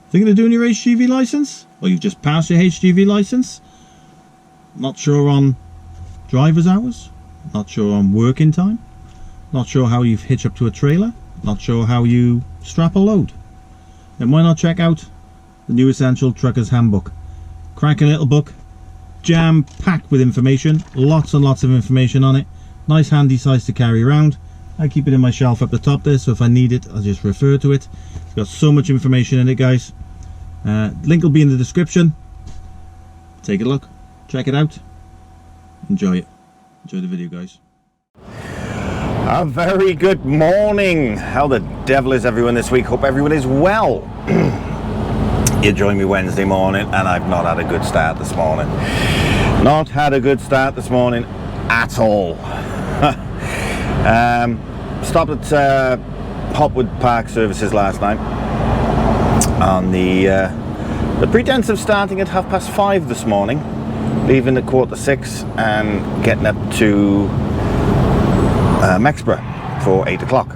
Thinking of doing your HGV license? Or you've just passed your HGV license? Not sure on driver's hours? Not sure on working time? Not sure how you hitch up to a trailer? Not sure how you strap a load? Then why not check out the new Essential Trucker's Handbook? Cracking little book, jam-packed with information, lots and lots of information on it. Nice handy size to carry around. I keep it in my shelf up the top there, so if I need it, I'll just refer to it. It's got so much information in it, guys. Link will be in the description. Take a look, check it out, enjoy it. Enjoy the video, guys. A very good morning. How the devil is everyone this week? Hope everyone is well. You join me Wednesday morning and I've not had a good start this morning. Not had a good start this morning at all. Stopped at Hopwood Park Services last night on the pretense of starting at 5:30 this morning, leaving at 5:45 and getting up to Mexborough for 8 o'clock.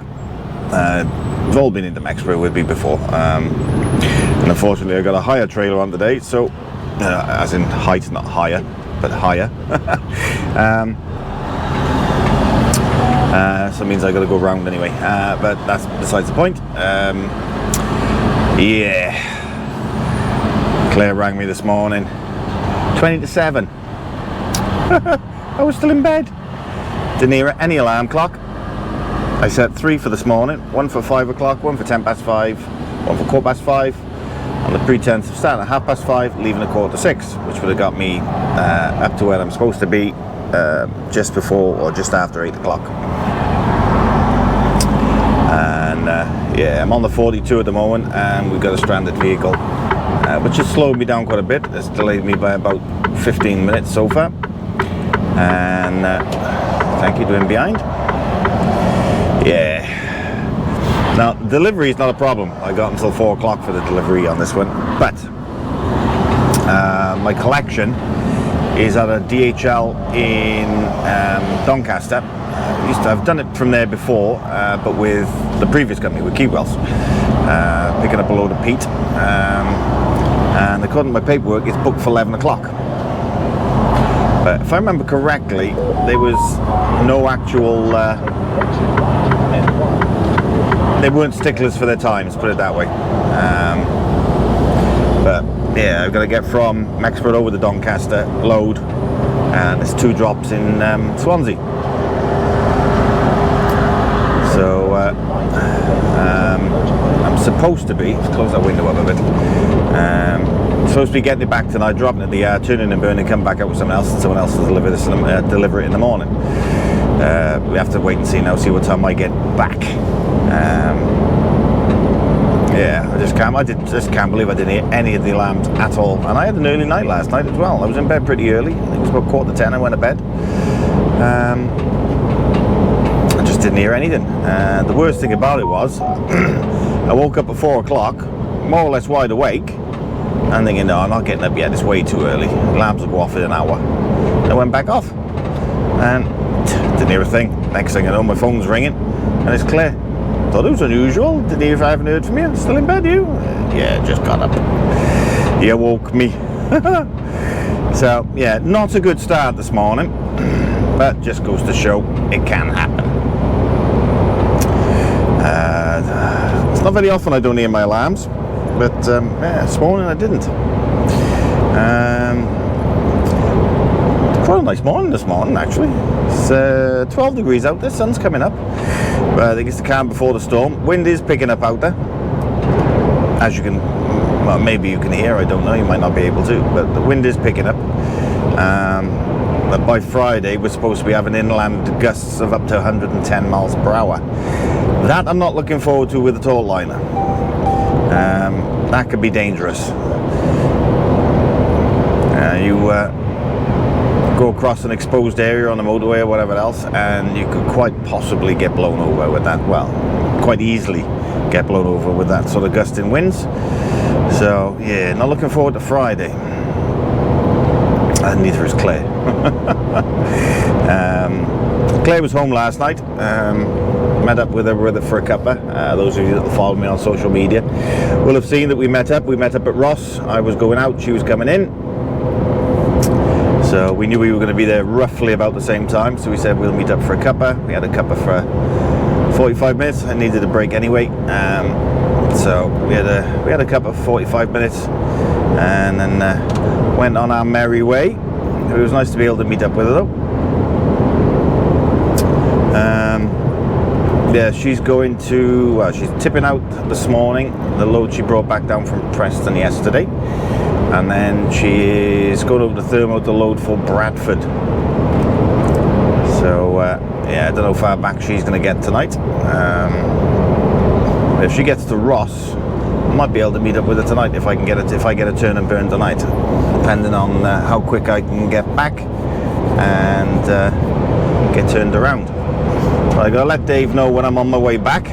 We've all been into Mexborough with me before, and unfortunately I got a higher trailer on today, so as in height, not higher, but higher. So it means I got to go round anyway, but that's besides the point. Yeah, Claire rang me this morning, 20 to 7. I was still in bed. Didn't hear any alarm clock. I set 3 for this morning, 1 for 5 o'clock, 1 for 5:10, 1 for 5:15, on the pretense of starting at 5:30, leaving at 5:45, which would have got me up to where I'm supposed to be just before or just after 8 o'clock. And yeah, I'm on the 42 at the moment, and we've got a stranded vehicle, which has slowed me down quite a bit. It's delayed me by about 15 minutes so far. And thank you to him behind. Yeah. Now, delivery is not a problem. I got until 4 o'clock for the delivery on this one, but my collection is at a DHL in Doncaster. I've done it from there before, but with the previous company, with Keywells, picking up a load of peat, and according to my paperwork, it's booked for 11 o'clock. But if I remember correctly, there was no actual, they weren't sticklers for their times, put it that way. But yeah, I've got to get from Mexborough over to Doncaster, load, and there's 2 drops in Swansea. So I'm supposed to be, let's close that window up a bit, supposed to be getting it back tonight, dropping it at the yard, turning and burning, come back out with someone else, and someone else will deliver it in the morning. We have to wait and see now, see what time I get back. Yeah, I just can't believe I didn't hear any of the alarms at all. And I had an early night last night as well. I was in bed pretty early. I think it was about 9:45 I went to bed. I just didn't hear anything. The worst thing about it was, I woke up at 4 o'clock, more or less wide awake, and thinking, no, I'm not getting up yet, it's way too early. Alarms will go off in an hour. I went back off, and didn't hear a thing. Next thing I know, my phone's ringing, and it's Claire. Thought it was unusual, didn't hear if I haven't heard from you. Still in bed, you? Yeah, just got up. You woke me. So, yeah, not a good start this morning, but just goes to show it can happen. It's not very often I don't hear my alarms, but yeah, this morning I didn't. Quite a nice morning this morning, actually. It's 12 degrees out there, sun's coming up. But I think it's the calm before the storm. Wind is picking up out there, as you can, well, maybe you can hear, I don't know, you might not be able to, but the wind is picking up. But by Friday we're supposed to be having inland gusts of up to 110 miles per hour. That I'm not looking forward to with a tall liner. That could be dangerous. You go across an exposed area on the motorway or whatever else, and you could quite possibly get blown over with that. Well, quite easily get blown over with that sort of gusting winds. So yeah, not looking forward to Friday. And neither is Claire. Claire was home last night. met up with her for a cuppa. Those of you that follow me on social media will have seen that we met up. We met up at Ross. I was going out, she was coming in. So we knew we were going to be there roughly about the same time. So we said we'll meet up for a cuppa. We had a cuppa for 45 minutes. I needed a break anyway. So we had a cuppa for 45 minutes, and then went on our merry way. It was nice to be able to meet up with her though. Yeah, she's going to, well, she's tipping out this morning, the load she brought back down from Preston yesterday. And then she's going over to Thermo to load for Bradford. So, yeah, I don't know how far back she's going to get tonight. If she gets to Ross, I might be able to meet up with her tonight if I can get it. If I get a turn and burn tonight, depending on how quick I can get back and get turned around. But I gotta let Dave know when I'm on my way back,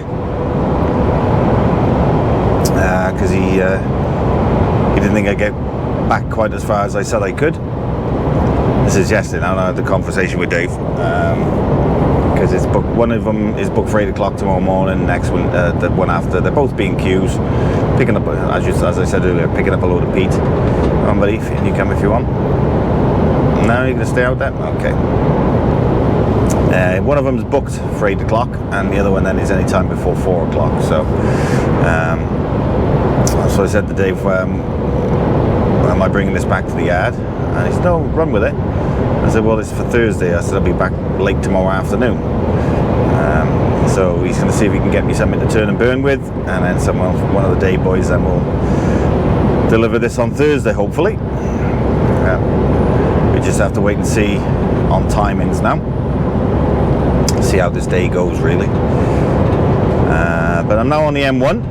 because he didn't think I'd get back quite as far as I said I could. This is yesterday. Now I had the conversation with Dave, because it's booked. One of them is booked for 8 o'clock tomorrow morning. Next one, the one after, they're both being queues. Picking up, as I said earlier, picking up a load of peat. Come on, buddy, and you come if you want. No, you're gonna stay out there. Okay. One of them is booked for 8 o'clock, and the other one then is any time before 4 o'clock. So, so I said to Dave, am I bringing this back to the yard? And he said, no, run with it. I said, well, it's for Thursday. I said, I'll be back late tomorrow afternoon. So he's going to see if he can get me something to turn and burn with, and then one of the day boys then will deliver this on Thursday, hopefully. We just have to wait and see on timings now. See how this day goes, really. But I'm now on the M1,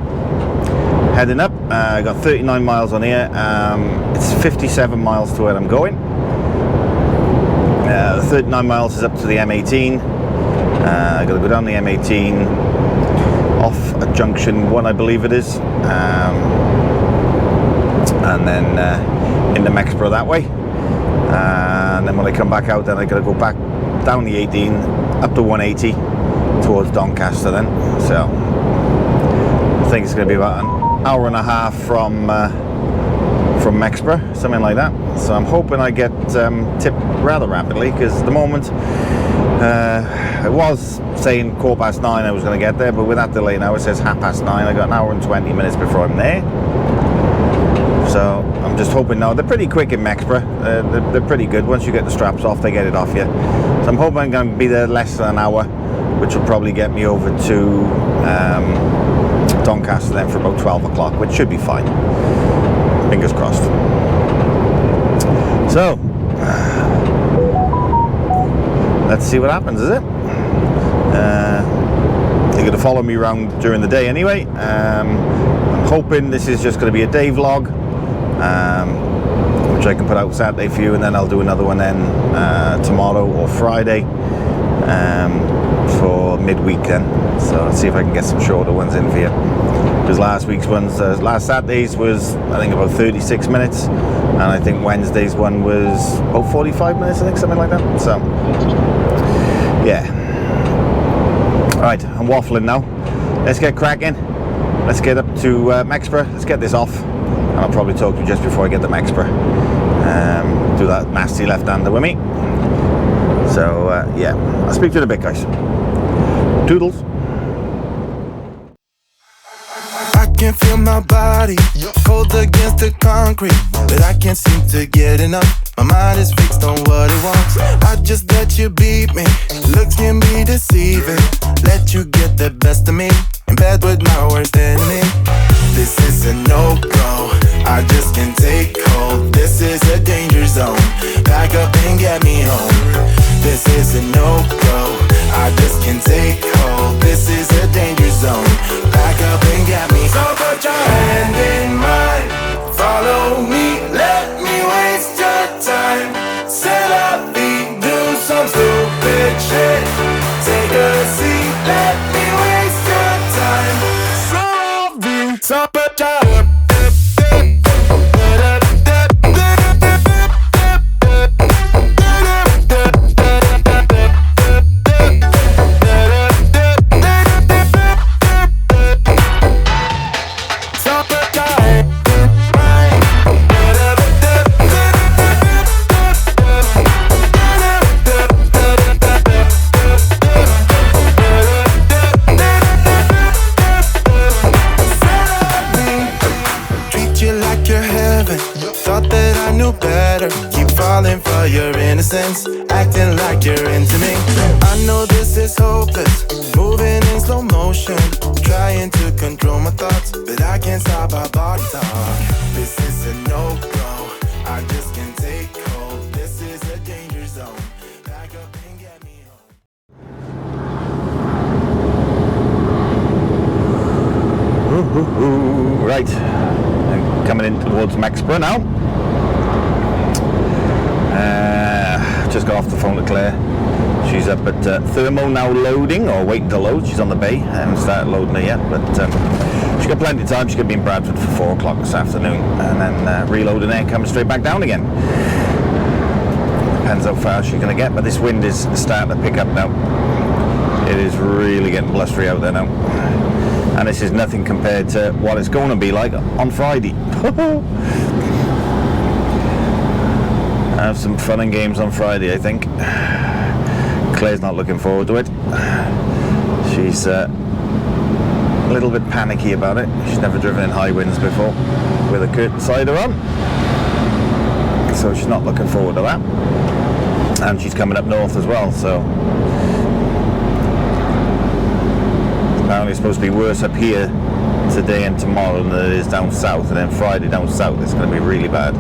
heading up. I got 39 miles on here. It's 57 miles to where I'm going. 39 miles is up to the M18. I got to go down the M18 off at junction 1, I believe it is, and then into Mexborough that way. And then when I come back out, then I got to go back down the 18 up to 180 towards Doncaster then. So I think it's going to be about an hour and a half from Mexborough, something like that. So I'm hoping I get tipped rather rapidly, because at the moment it was saying 9:15 I was going to get there, but with that delay now it says 9:30. I got an hour and 20 minutes before I'm there. So I'm just hoping now. They're pretty quick in Mexborough. They're pretty good. Once you get the straps off, they get it off you. So I'm hoping I'm going to be there less than an hour, which will probably get me over to Doncaster then for about 12 o'clock, which should be fine. Fingers crossed. So let's see what happens, is it? You're going to follow me around during the day anyway. I'm hoping this is just going to be a day vlog, which I can put out Saturday for you, and then I'll do another one then tomorrow or Friday for midweek then. So let's see if I can get some shorter ones in for you, because last week's ones, last Saturday's was I think about 36 minutes, and I think Wednesday's one was about 45 minutes, I think, something like that. So yeah. Right, I'm waffling now. Let's get cracking. Let's get up to Mexborough. Let's get this off, and I'll probably talk to you just before I get to Mexborough. Do that nasty left-hander with me. So yeah, I'll speak to you in a bit, guys. Toodles. I can feel my body cold against the concrete, but I can't seem to get enough. My mind is fixed on what it wants. I just let you beat me. Looks can be deceiving. Let you get the best of me. In bed with my worst enemy. This is a no-go. I just can't take hold. This is a danger zone. Back up and get me home. This is a no-go. I just can't take hold. This is a danger zone. Back up and get me. So put your hand in mine. Follow me. Let me waste your time. Set up feet. Do some stupid shit. Take a seat. Let me waste your time. So put your know better. Keep falling for your innocence, acting like you're into me. I know this is hopeless, moving in slow motion, trying to control my thoughts, but I can't stop our body talk. This is a no-go, I just can't take hold. This is a danger zone. Back up and get me home. Right, I'm coming in towards Mexborough now. Just got off the phone to Claire. She's up at Thermo now loading, or waiting to load. She's on the bay. I haven't started loading her yet, but she's got plenty of time. She's going to be in Bradford for 4 o'clock this afternoon, and then reloading there and coming straight back down again. Depends how far she's going to get, but this wind is starting to pick up now. It is really getting blustery out there now. And this is nothing compared to what it's going to be like on Friday. I have some fun and games on Friday, I think. Claire's not looking forward to it. She's a little bit panicky about it. She's never driven in high winds before with a curtain sider on, so she's not looking forward to that. And she's coming up north as well, so apparently it's supposed to be worse up here today and tomorrow than it is down south, and then Friday down south it's going to be really bad,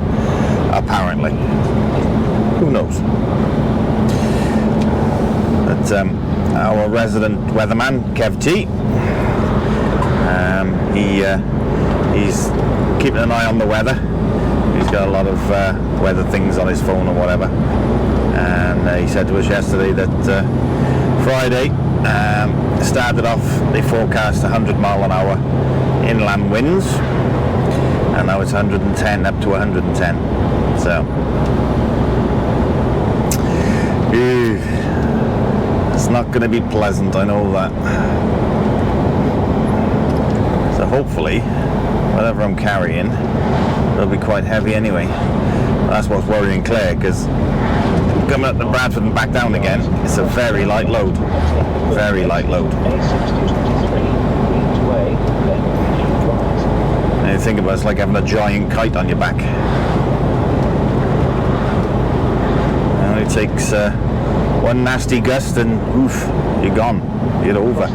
apparently. Who knows? But our resident weatherman, Kev T, he's keeping an eye on the weather. He's got a lot of weather things on his phone or whatever, and he said to us yesterday that Friday started off, they forecast 100 mile an hour inland winds, and now it's 110 up to 110. So it's not going to be pleasant, I know that. So hopefully whatever I'm carrying will be quite heavy anyway. That's what's worrying Claire, because coming up to Bradford and back down again, it's a very light load. Very light load. And you think about it, it's like having a giant kite on your back. It only takes one nasty gust and oof, you're gone. You're over.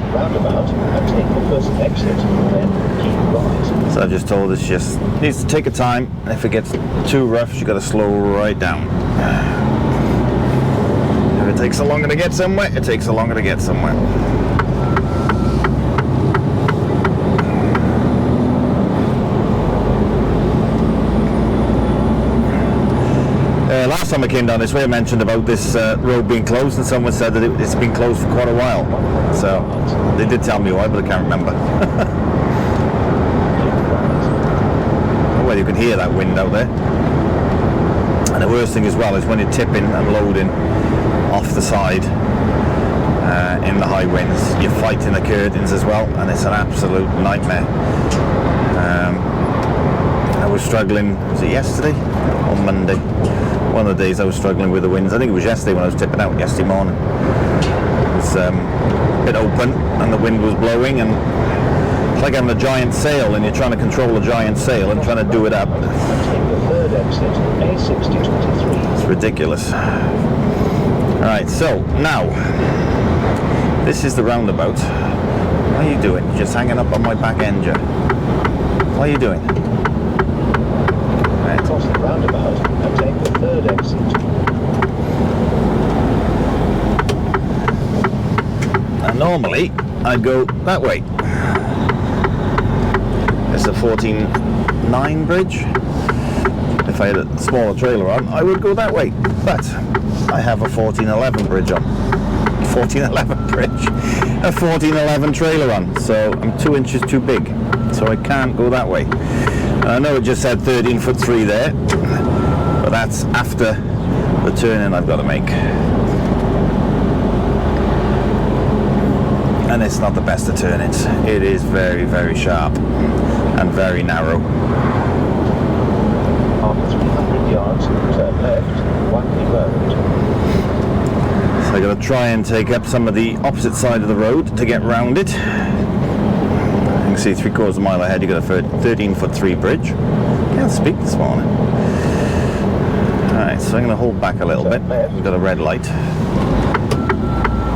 So I just told her she just needs to take her time, and if it gets too rough, she's got to slow right down. If it takes so longer to get somewhere, it takes so longer to get somewhere. Last time I came down this way, I mentioned about this road being closed, and someone said that it's been closed for quite a while. So they did tell me why, but I can't remember. Well, you can hear that wind out there. And the worst thing as well is when you're tipping and loading off the side in the high winds, you're fighting the curtains as well, and it's an absolute nightmare. I was struggling, was it yesterday or Monday? One of the days I was struggling with the winds. I think it was yesterday when I was tipping out, yesterday morning. It was a bit open and the wind was blowing, and it's like having a giant sail and you're trying to control a giant sail and trying to do it up. It's ridiculous. Alright, so now this is the roundabout. What are you doing? You're just hanging up on my back end, Joe. What are you doing? Right. Cross the roundabout and take the third exit. And normally I'd go that way. It's a 14.9 bridge. If I had a smaller trailer on, I would go that way. But I have a 14.11 bridge on. 14.11 bridge. A 14.11 trailer on. So I'm 2 inches too big. So I can't go that way. And I know it just said 13'3" there, but that's after the turn-in I've got to make. And it's not the best of turn-ins. It is very, very sharp and very narrow. After 300 yards, turn left, Watley Road. So I've got to try and take up some of the opposite side of the road to get round it. You can see 3/4 mile ahead you've got a 13'3" bridge. Can't speak this morning. Right, so I'm going to hold back a little bit. We've got a red light.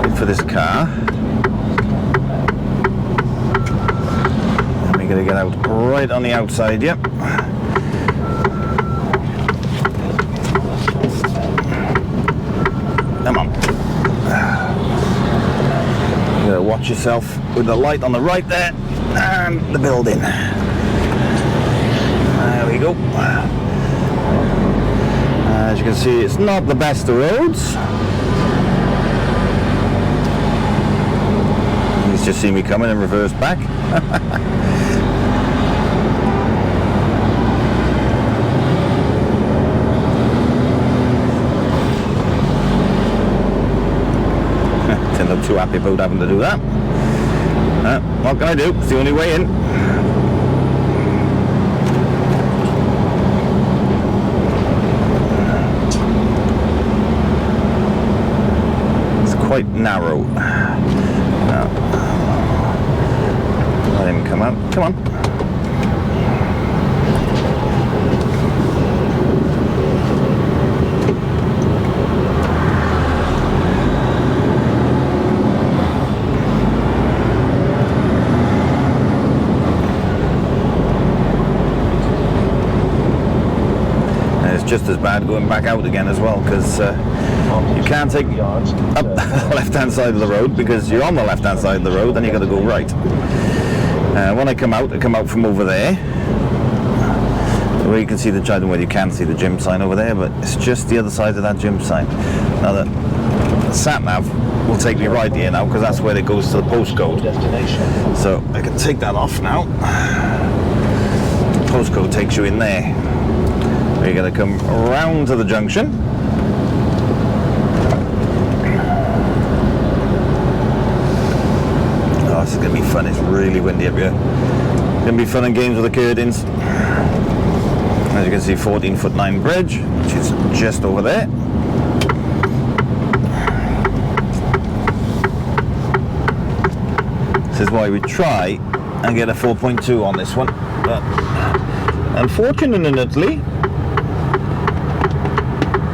Wait for this car. And we're going to get out right on the outside, yep. Come on. You gotta watch yourself with the light on the right there and the building. There we go. As you can see, it's not the best of roads. He's just seen me coming and reverse back. Not too happy about having to do that. What can I do? It's the only way in. It's quite narrow. Let him come out. Come on. Just as bad going back out again as well, because you can't take up the left hand side of the road because you're on the left hand side of the road, then you got to go right. When I come out from over there, where you can see the, I don't know whether you can see the gym sign over there, but it's just the other side of that gym sign. Now the sat nav will take me right here now because that's where it goes to the postcode. So I can take that off now. The postcode takes you in there. You're going to come around to the junction. Oh, this is going to be fun. It's really windy up here. It's going to be fun and games with the curtains. As you can see, 14'9" bridge, which is just over there. This is why we try and get a 4.2 on this one. But unfortunately,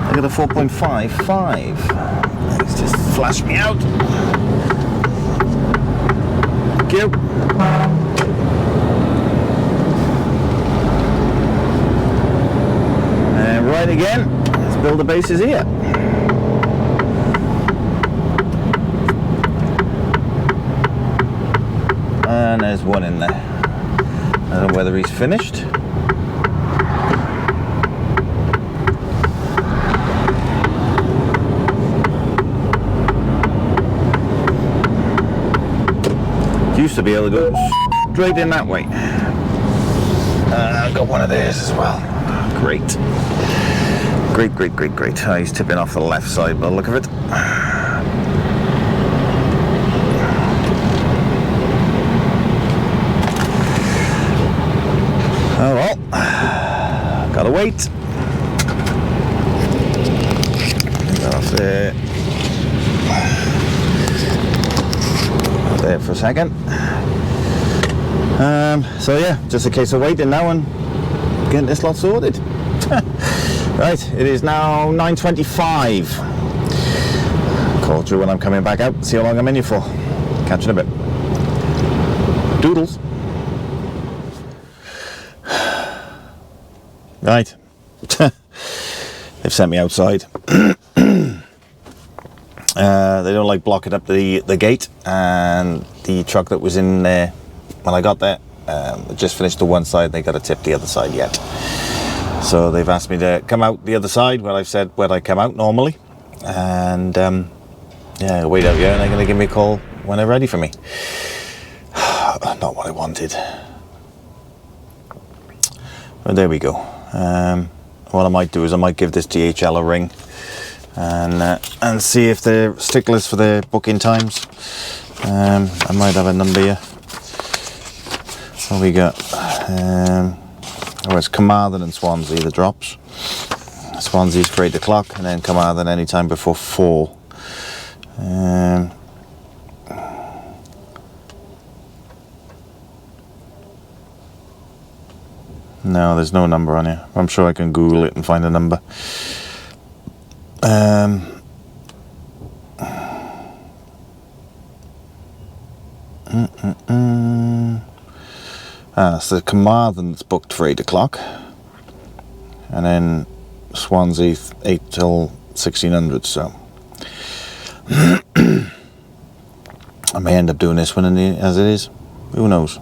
I got a 4.55. It's just flashed me out. Thank you. And right again. Let's build the bases here. And there's one in there. I don't know whether he's finished. Used to be able to go straight in that way. I've got one of theirs as well. Great. Great. Oh, he's tipping off the left side by the look of it. Oh well. Gotta wait. Get that off there. There for a second. So yeah, just a case of waiting now and getting this lot sorted. Right, it is now 9:25. Call through when I'm coming back out, see how long I'm in here for. Catch you in a bit. Doodles. Right. They've sent me outside. They don't like blocking up the gate, and the truck that was in there when I got there just finished the one side. They got to tip the other side yet, so they've asked me to come out the other side where I've said where I come out normally, and yeah, wait out here and they're going to give me a call when they're ready for me. Not what I wanted, but there we go. What I might do is I might give this DHL a ring and see if they're sticklers for their booking times. I might have a number here. What we got? It's Carmarthen and Swansea, the drops. Swansea's for 8 o'clock, and then Carmarthen any time before 4. No, there's no number on here. I'm sure I can Google it and find a number. So Carmarthen that's booked for 8 o'clock, and then Swansea 8 till 1600. So I may end up doing this one as it is. Who knows?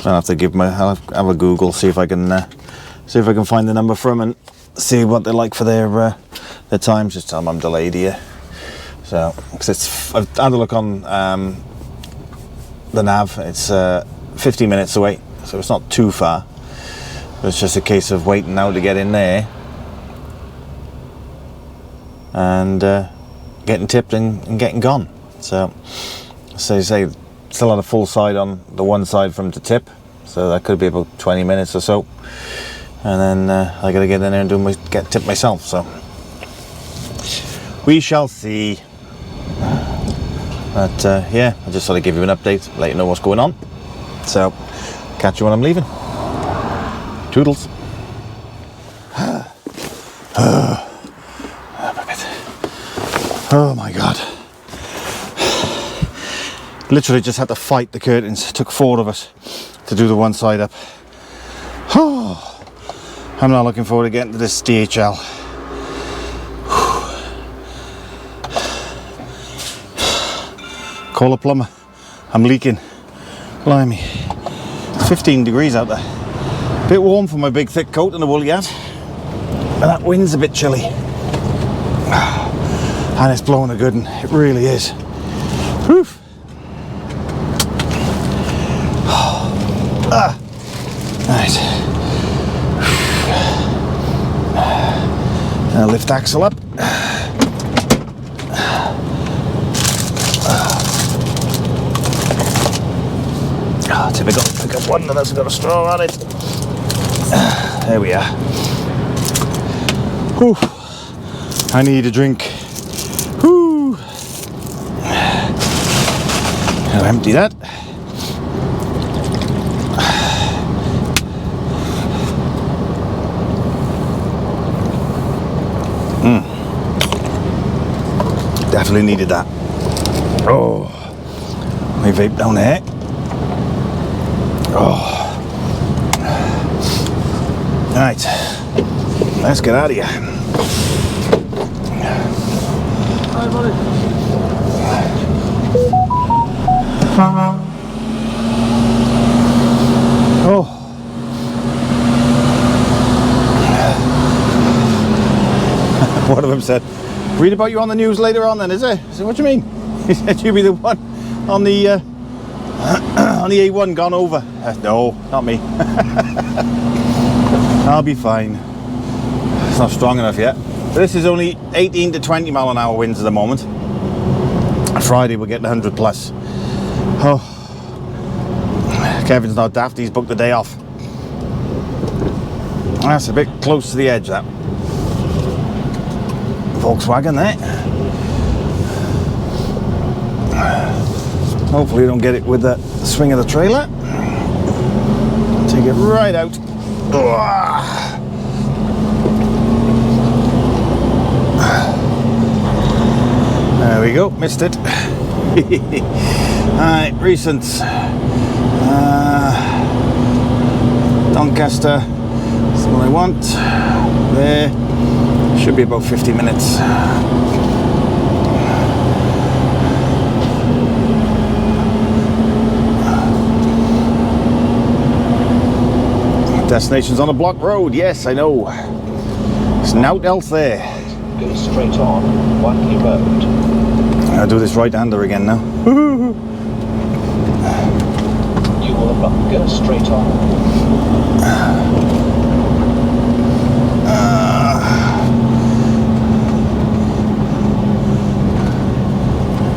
I'll have to I'll have a Google, see if I can find the number for them and see what they're like for their times. Just tell them I'm delayed here. So, because I've had a look on the nav. It's 15 minutes away, so it's not too far. But it's just a case of waiting now to get in there and getting tipped and getting gone. So you say still had a full side on the one side from to tip, so that could be about 20 minutes or so, and then I gotta get in there and get tipped myself. So we shall see. But yeah, I just thought I'd give you an update, let you know what's going on. So catch you when I'm leaving. Toodles. Oh my god. Literally just had to fight the curtains. It took 4 of us to do the one side up. Oh, I'm not looking forward to getting to this DHL. Call a plumber. I'm leaking. Blimey. It's 15 degrees out there. A bit warm for my big thick coat and a woolly hat. But that wind's a bit chilly. And it's blowing a good one. It really is. Whew. Right. Now lift axle up. Typical. Pick up one that hasn't got a straw on it. There we are. Whew. I need a drink. Whew. I'll empty that. Definitely needed that. Oh, my vape down there. Oh. Right, let's get out of here. Hi, buddy. Oh. One of them said, read about you on the news later on then, is it? I said, what do you mean? He said, you'll be the one on the on the A1 gone over. No, not me. I'll be fine. It's not strong enough yet. But this is only 18 to 20 mile an hour winds at the moment. Friday we're getting 100 plus. Oh, Kevin's not daft, he's booked the day off. That's a bit close to the edge, that Volkswagen there. Hopefully you don't get it with the swing of the trailer. Take it right out. There we go, missed it. Alright, recents. Doncaster, that's what I want. There, should be about 50 minutes. Destination's on a block road, yes, I know. There's naught else there. Go straight on, Wanley Road. I'll do this right-hander again now. You will not go straight on.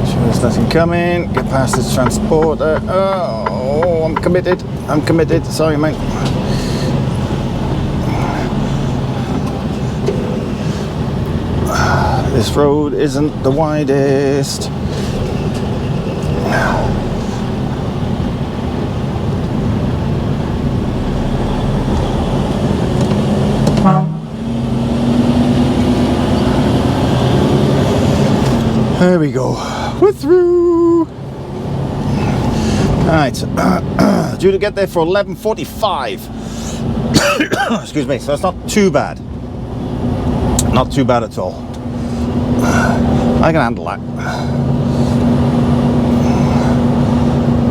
Sure there's nothing coming. Get past this transporter. Oh, I'm committed. Sorry, mate. This road isn't the widest. There we go. We're through. Alright, due to get there for 11:45. Excuse me, so it's not too bad. Not too bad at all. I can handle that.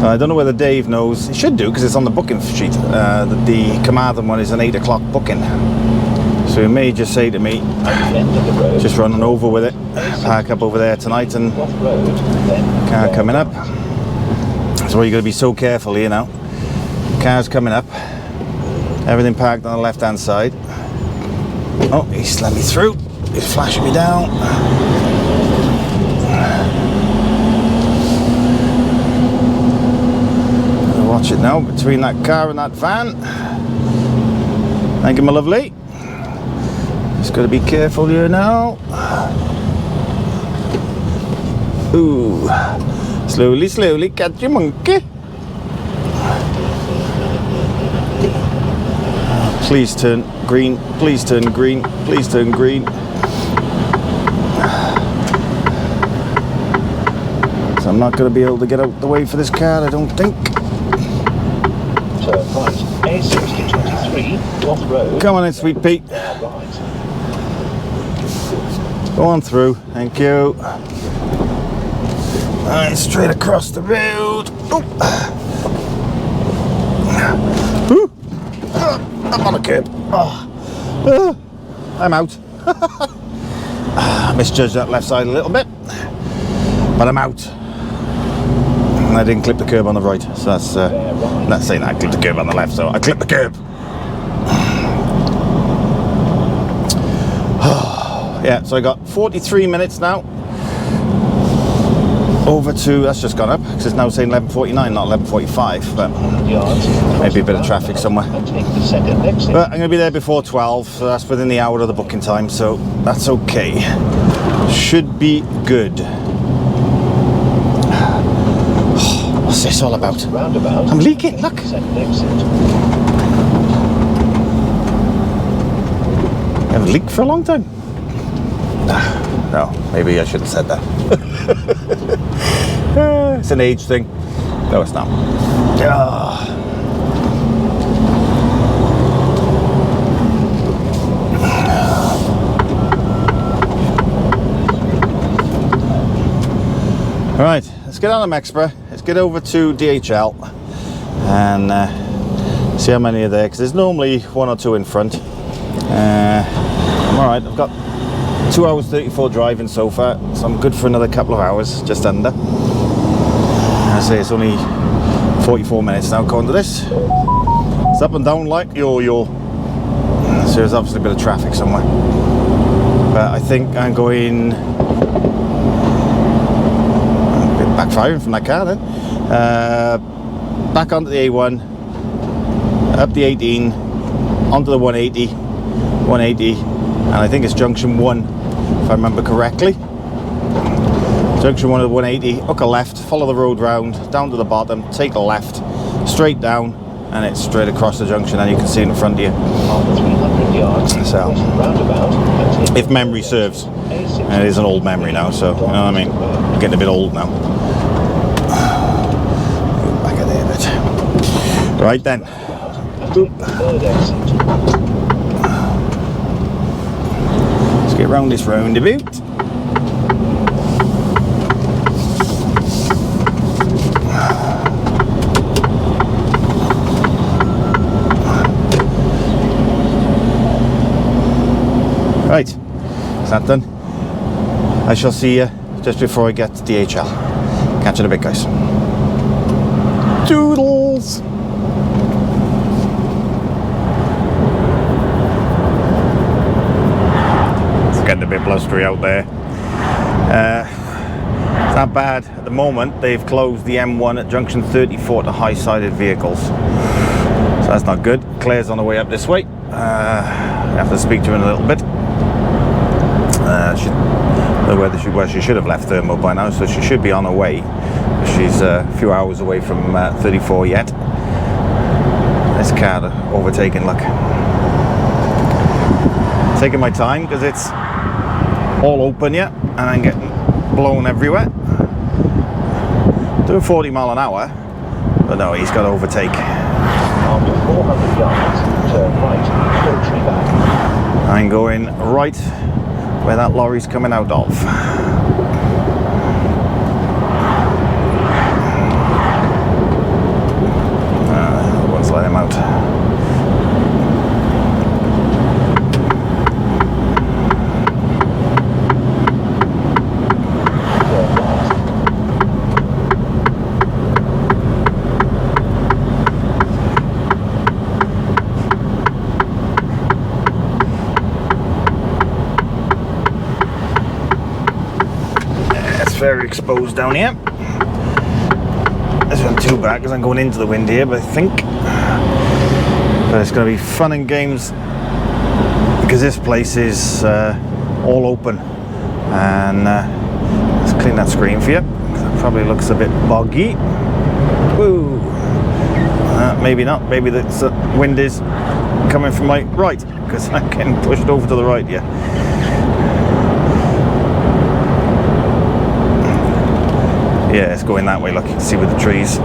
I don't know whether Dave knows. He should do, because it's on the booking sheet. That the Carmarthen one is an 8 o'clock booking. So he may just say to me, just running over with it, park up over there tonight and car coming up. That's why you got to be so careful here now. Car's coming up, everything parked on the left hand side. Oh, he's let me through, he's flashing me down. I'll watch it now between that car and that van. Thank you, my lovely. Just got to be careful here now. Ooh. Slowly, slowly, catch your monkey. Please turn green, please turn green, please turn green. So I'm not going to be able to get out the way for this car, I don't think. Turn right, A6023, off road. Come on in, sweet Pete. Go on through, thank you. Alright, straight across the road. Ooh. I'm on a curb. I'm out. I misjudged that left side a little bit, but I'm out. And I didn't clip the curb on the right, so that's not saying I clipped the curb on the left, so I clipped the curb. Yeah, so I got 43 minutes now. Over to, that's just gone up, because it's now saying 11:49, not 11:45, but maybe a bit of traffic somewhere. But I'm going to be there before 12, so that's within the hour of the booking time, so that's okay. Should be good. What's this all about? I'm leaking, look! I haven't leaked for a long time. No, maybe I shouldn't have said that. It's an age thing. No, it's not. Alright, let's get on the Mexborough. Let's get over to DHL and see how many are there, because there's normally 1 or 2 in front. I'm alright, I've got 2 hours 34 driving so far, so I'm good for another couple of hours, just under. I say it's only 44 minutes now going to this. It's up and down like yo-yo. So there's obviously a bit of traffic somewhere. But I think I'm going... a bit backfiring from that car then. Back onto the A1, up the 18, onto the 180, and I think it's junction 1, if I remember correctly. Junction 1 of the 180, hook a left, follow the road round, down to the bottom, take a left, straight down, and it's straight across the junction, and you can see in front of you. So, if memory serves, and it is an old memory now, so, you know what I mean? I'm getting a bit old now. Back of there a bit. Right then. Let's get round this roundabout. Right, is that done? I shall see you just before I get to DHL. Catch you in a bit, guys. Toodles! It's getting a bit blustery out there. It's not bad at the moment. They've closed the M1 at junction 34 to high-sided vehicles. So that's not good. Claire's on the way up this way. I have to speak to her in a little bit. Well, she should have left Thermo by now, so she should be on her way. She's a few hours away from 34 yet. This car overtaking, look. Taking my time because it's all open yet, and I'm getting blown everywhere. Doing 40 mile an hour, but no, he's got to overtake. After 400 yards, turn right, Poultry back. I'm going right where that lorry's coming out of. Let's let him out. Very exposed down here. This isn't too bad because I'm going into the wind here, but I think it's going to be fun and games because this place is all open. And let's clean that screen for you. It probably looks a bit boggy. Woo! Maybe not. Maybe the wind is coming from my right because I'm getting pushed over to the right here. Yeah, it's going that way, look, you can see with the trees.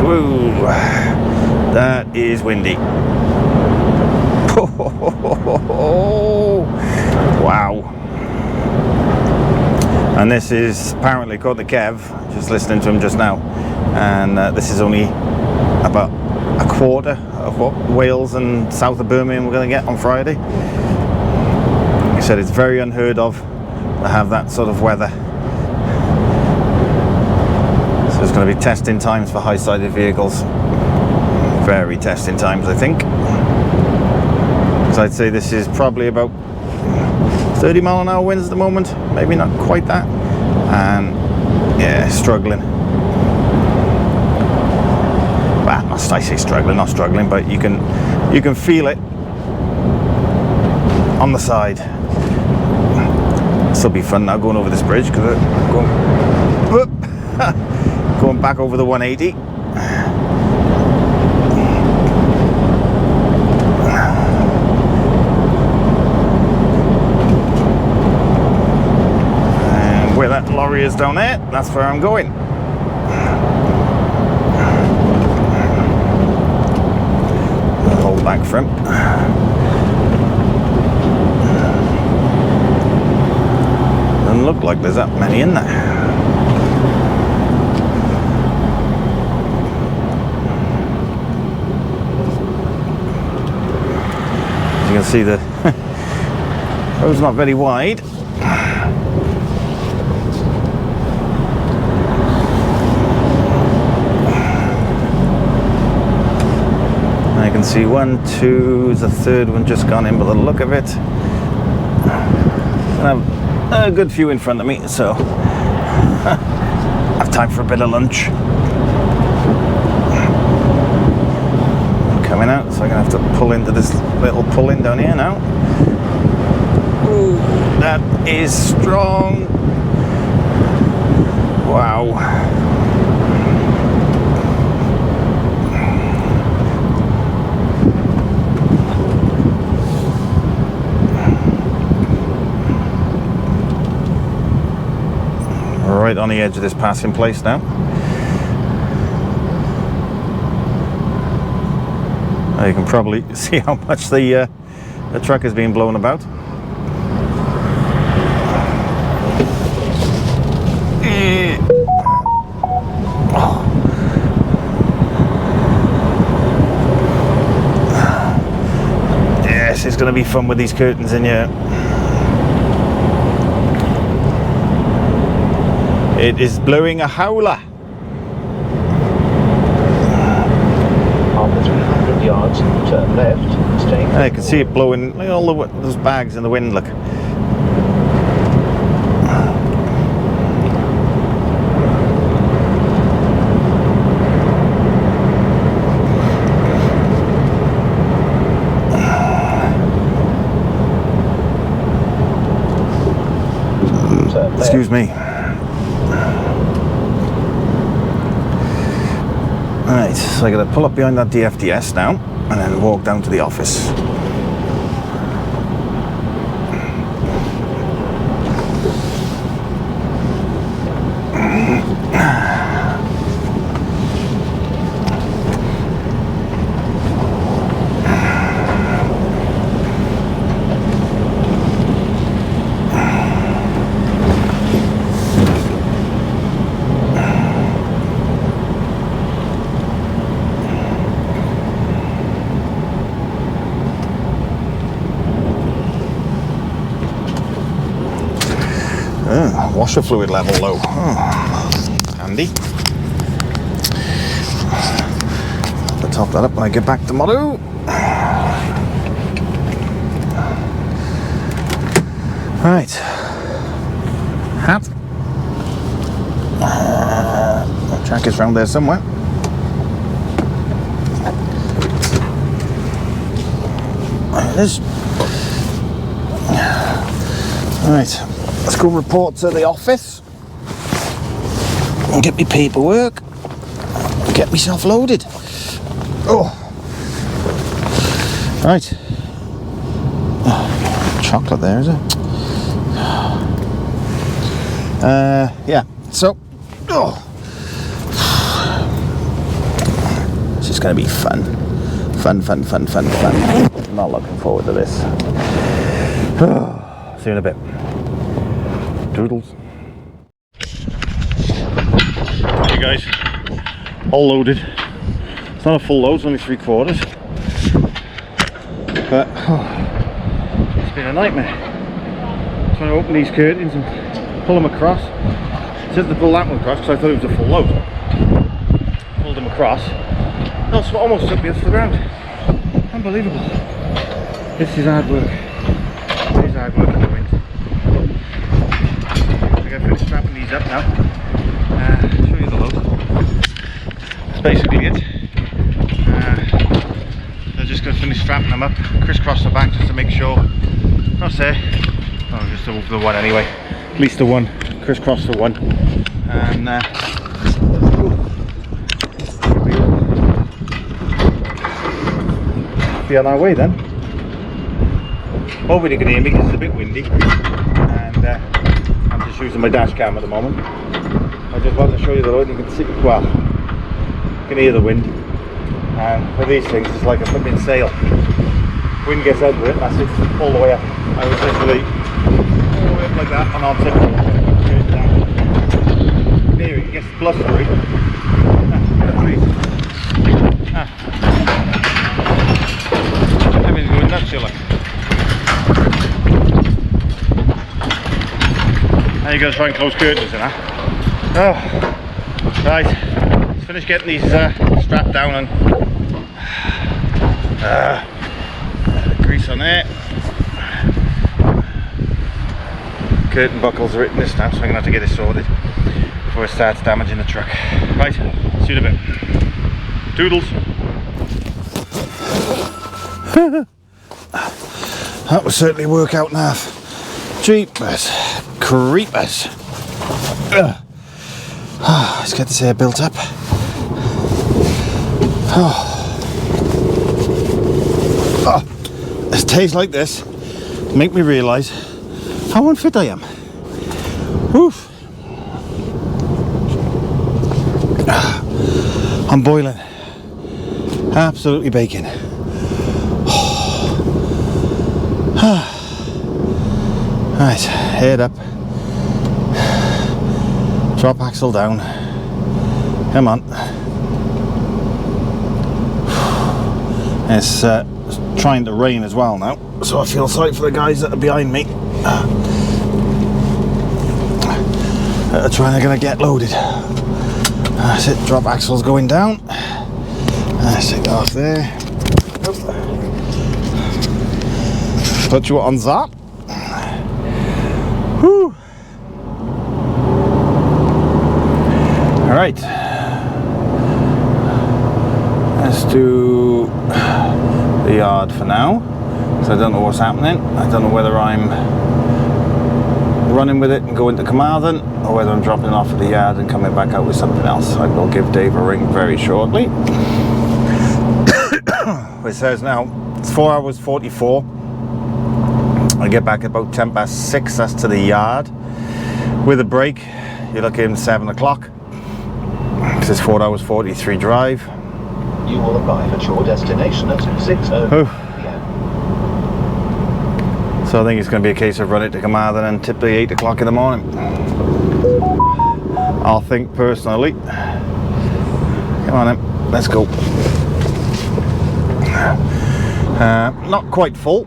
Woo! That is windy. Wow. And this is apparently, according to Kev, just listening to him just now, and this is only about a quarter of what Wales and south of Birmingham we're going to get on Friday. He said it's very unheard of to have that sort of weather. So it's going to be testing times for high-sided vehicles. Very testing times, I think. So I'd say this is probably about 30 mile an hour winds at the moment, maybe not quite that, and yeah, struggling. Well, I say struggling, not struggling, but you can feel it on the side. This will be fun now going over this bridge because going back over the 180. Where that lorry is down there, that's where I'm going. I'll hold back for him. Doesn't look like there's that many in there. As you can see, the road's not very wide. I can see 1, 2, the third one just gone in by the look of it. I have a good few in front of me, so I have time for a bit of lunch. Coming out, so I'm going to have to pull into this little pull-in down here now. Ooh, that is strong. Wow. Right on the edge of this passing place now. You can probably see how much the truck is being blown about. Yes, it's going to be fun with these curtains in here. It is blowing a howler. After 300 yards, turn left, staying. I can see it blowing, look at all those bags in the wind, look. Excuse me. Alright, so I gotta pull up behind that DFDS now and then walk down to the office. washer fluid level low. Handy. I'll top that up when I get back tomorrow. Right. Hat. Jacket's round there somewhere. There it is. Right, let's go report to the office and get me paperwork and get myself loaded. Oh, right. Chocolate there, is it? Yeah, so this is going to be fun. Fun. I'm not looking forward to this. See you in a bit. Doodles. Hey guys, all loaded. It's not a full load, it's only 3/4. But it's been a nightmare. Trying to open these curtains and pull them across. It says to pull that one across because I thought it was a full load. Pulled them across. That's what almost took me off the ground. Unbelievable. This is hard work. It is hard work in the wind. I'm going to finish strapping these up now. Show you the load. That's basically it. I'm just going to finish strapping them up, crisscross the back just to make sure. That's there. Oh, just the one anyway. At least the one. Crisscross the one. And be on our way then. Hopefully you can hear me because it's a bit windy, and I'm just using my dash cam at the moment. I just want to show you the road. You can see, well, you can hear the wind, and for these things it's like a flipping sail. Wind gets under it and that's it, all the way up. I was literally all the way up like that and on tip straight down. There it gets blustery. Everything's going nuts, you look. Now you got to try and close curtains in that. Oh, right. Let's finish getting these strapped down and grease on there. Curtain buckles are hitting this now, so I'm going to have to get it sorted before it starts damaging the truck. Right, see you in a bit. Doodles. That was certainly a workout and a half. Jeepers creepers. Let's get this air built up. Days like this make me realise how unfit I am. Oof. I'm boiling. Absolutely baking. Right, head up. Drop axle down. Come on. It's trying to rain as well now, so I feel sorry for the guys that are behind me. Trying to get loaded. That's it, drop axle's going down. Let's take it off there. Put you on that. Whew. Alright. Let's do the yard for now. So I don't know what's happening. I don't know whether I'm running with it and going to Carmarthen or whether I'm dropping it off at the yard and coming back out with something else. I will give Dave a ring very shortly. It says now it's 4 hours 44. I get back about 6:10. That's to the yard. With a break, you're looking 7 o'clock. This is 4 hours 43 drive. You will arrive at your destination at 6:00 p.m. So I think it's going to be a case of running to Carmarthen and typically 8 o'clock in the morning. I'll think personally. Come on then, let's go. Not quite full.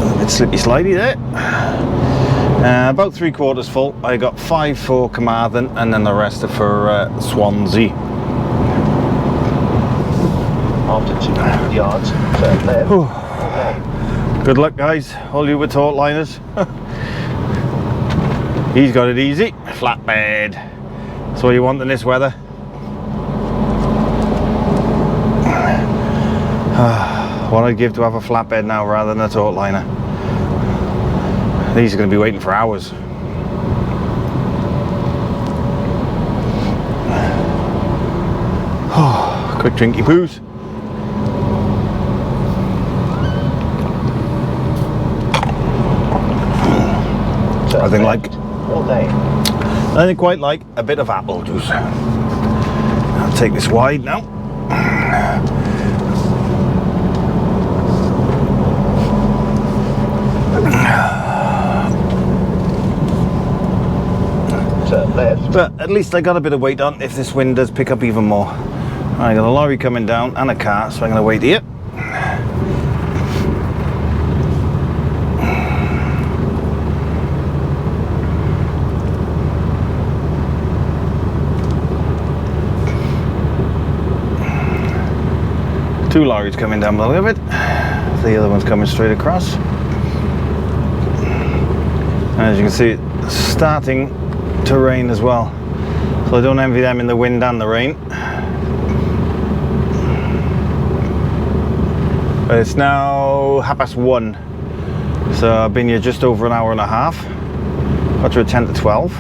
A bit slippy slidey there. About 3/4 full. I got 5 for Carmarthen and then the rest are for Swansea. After 200 yards, turn left. Okay. Good luck, guys, all you with taut liners. He's got it easy. Flatbed. That's what you want in this weather. What I'd give to have a flatbed now rather than a taut liner. These are going to be waiting for hours. Oh, quick drinky poos. Nothing like, nothing quite like a bit of apple juice. I'll take this wide now. Turn left. But at least I got a bit of weight on if this wind does pick up even more. I got a lorry coming down and a car, so I'm going to wait here. Two lorries coming down by the look of it. The other one's coming straight across. As you can see, it's starting to rain as well. So I don't envy them in the wind and the rain. But it's now 1:30. So I've been here just over an hour and a half. Got to 10 to 12.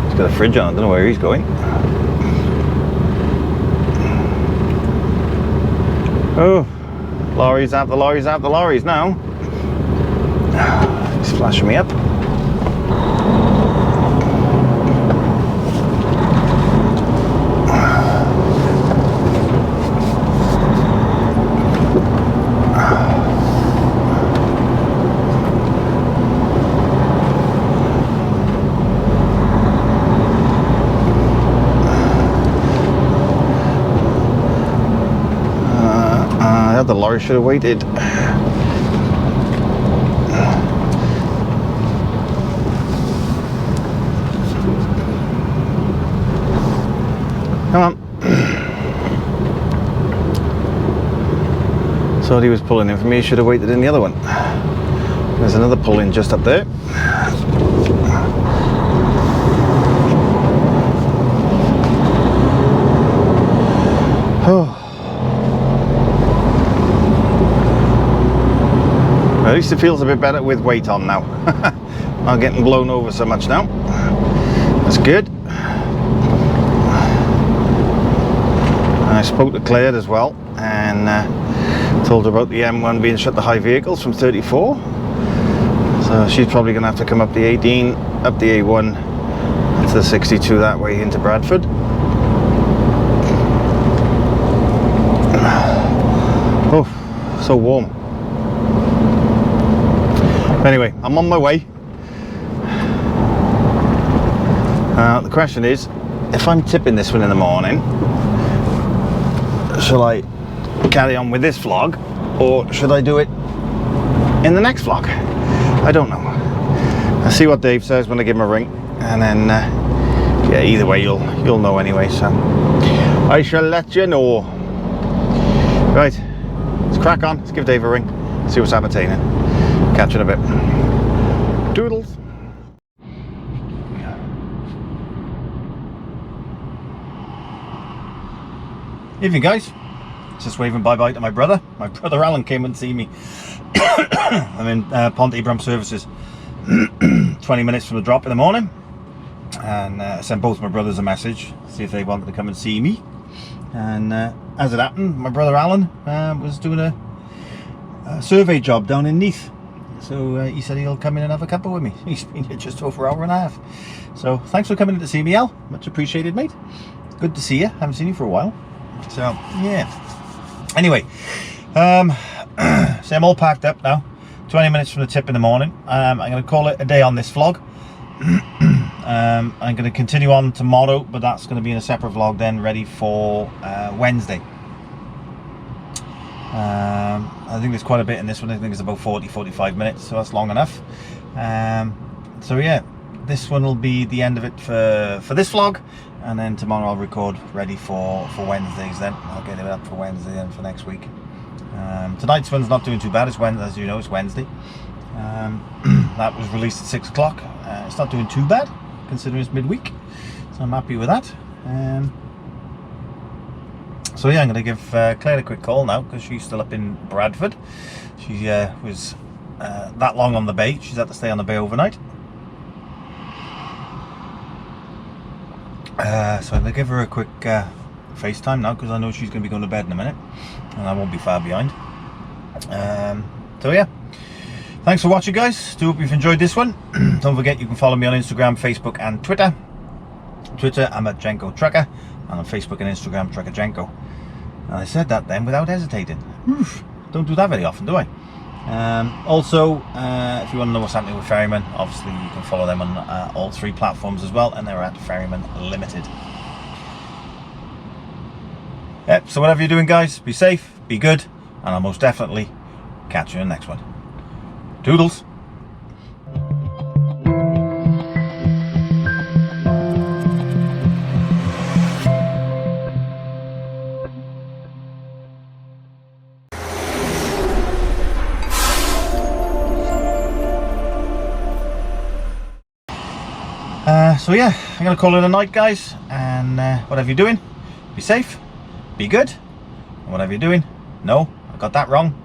He's got a fridge on, I don't know where he's going. Oh, lorries after lorries after lorries now. He's flashing me up. The lorry should have waited. Come on. So he was pulling in for me, should have waited in the other one. There's another pull in just up there. Oh. At least it feels a bit better with weight on now. Not getting blown over so much now. That's good. I spoke to Claire as well and told her about the M1 being shut to high vehicles from 34. So she's probably going to have to come up the 18, up the A1 to the 62 that way into Bradford. Oh, so warm. Anyway, I'm on my way. The question is, if I'm tipping this one in the morning, shall I carry on with this vlog or should I do it in the next vlog? I don't know. I'll see what Dave says when I give him a ring, and then yeah, either way you'll know anyway, so I shall let you know. Right, let's crack on, let's give Dave a ring, see what's happening. Catch you in a bit. Doodles. Evening, guys. Just waving bye-bye to my brother. My brother Alan came and see me. I'm in Pontypridd Services. 20 minutes from the drop in the morning. And I sent both my brothers a message, see if they wanted to come and see me. And as it happened, my brother Alan was doing a survey job down in Neath. So he said he'll come in and have a cuppa with me. He's been here just over an hour and a half. So thanks for coming in to see me, Al. Much appreciated, mate. Good to see you. Haven't seen you for a while. So yeah. Anyway, so I'm all packed up now. 20 minutes from the tip in the morning. I'm going to call it a day on this vlog. I'm going to continue on tomorrow, but that's going to be in a separate vlog then, ready for Wednesday. I think there's quite a bit in this one. I think it's about 40-45 minutes, so that's long enough. So yeah, this one will be the end of it for this vlog, and then tomorrow I'll record ready for Wednesdays. Then I'll get it up for Wednesday and for next week. Tonight's one's not doing too bad. It's Wednesday, as you know, it's Wednesday. That was released at 6 o'clock. It's not doing too bad considering it's midweek, so I'm happy with that. So yeah, I'm going to give Claire a quick call now because she's still up in Bradford. She was that long on the bay. She's had to stay on the bay overnight. So I'm going to give her a quick FaceTime now because I know she's going to be going to bed in a minute and I won't be far behind. So yeah, thanks for watching, guys. Do hope you've enjoyed this one. Don't forget you can follow me on Instagram, Facebook and Twitter. Twitter, I'm at Jenko Trucker, and on Facebook and Instagram, Trucker Jenko. And I said that then without hesitating. Don't do that very often, do I? Also, if you want to know what's happening with Ferryman, obviously you can follow them on all 3 platforms as well, and they're at Ferryman Limited. Yep, so whatever you're doing, guys, be safe, be good, and I'll most definitely catch you in the next one. Toodles! So yeah, I'm going to call it a night, guys, and whatever you're doing, be safe, be good, and whatever you're doing, no, I got that wrong.